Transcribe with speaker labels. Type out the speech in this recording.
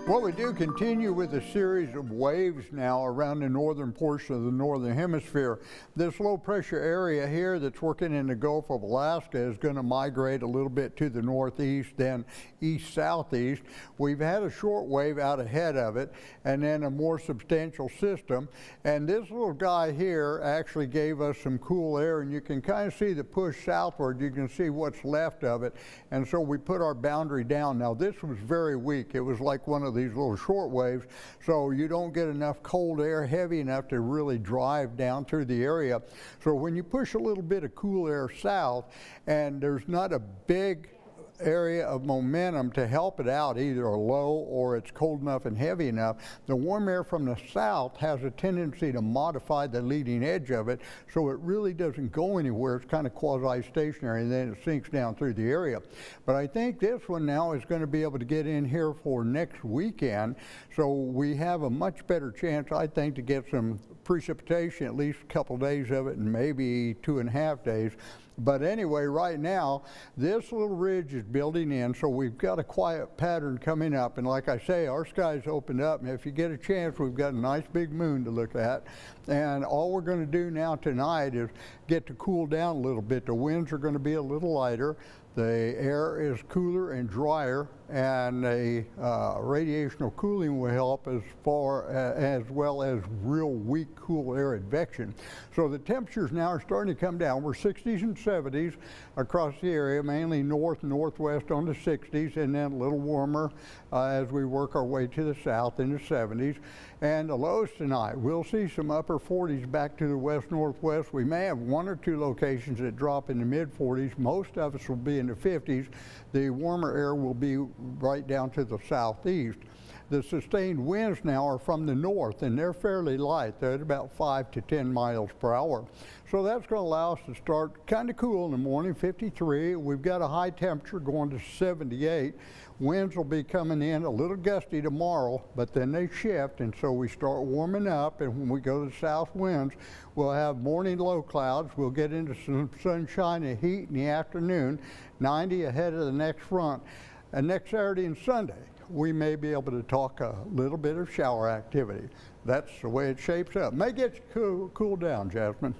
Speaker 1: Well, we do continue with a series of waves now around the northern portion of the northern hemisphere. This low pressure area here that's working in the Gulf of Alaska is going to migrate a little bit to the northeast, then east-southeast. We've had a short wave out ahead of it and then a more substantial system. And this little guy here actually gave us some cool air, and you can kind of see the push southward. You can see what's left of it. And so we put our boundary down. Now, this was very weak. It was like one of these little short waves, so you don't get enough cold air heavy enough to really drive down through the area. So when you push a little bit of cool air south and there's not a big area of momentum to help it out, either a low or it's cold enough and heavy enough, the warm air from the south has a tendency to modify the leading edge of it, so it really doesn't go anywhere. It's kind of quasi-stationary, and then it sinks down through the area. But I think this one now is going to be able to get in here for next weekend, so we have a much better chance, I think, to get some precipitation, at least a couple days of it, and maybe 2.5 days. But anyway, right now, this little ridge is building in, so we've got a quiet pattern coming up. And like I say, our sky's opened up, and if you get a chance, we've got a nice big moon to look at. And all we're going to do now tonight is get to cool down a little bit. The winds are going to be a little lighter. The air is cooler and drier, and a radiational cooling will help as well as real weak cool air advection. So the temperatures now are starting to come down. We're 60s and 70s across the area, mainly north and northwest on the 60s, and then a little warmer as we work our way to the south in the 70s. And the lows tonight, we'll see some upper 40s back to the west-northwest. We may have one or two locations that drop in the mid-40s. Most of us will be in the 50s. The warmer air will be right down to the southeast. The sustained winds now are from the north, and they're fairly light. They're at about 5 to 10 miles per hour. So that's going to allow us to start kind of cool in the morning, 53. We've got a high temperature going to 78. Winds will be coming in a little gusty tomorrow, but then they shift, and so we start warming up. And when we go to the south winds, we'll have morning low clouds. We'll get into some sunshine and heat in the afternoon, 90 ahead of the next front. And next Saturday and Sunday, we may be able to talk a little bit of shower activity. That's the way it shapes up. May get you cool down, Jasmine.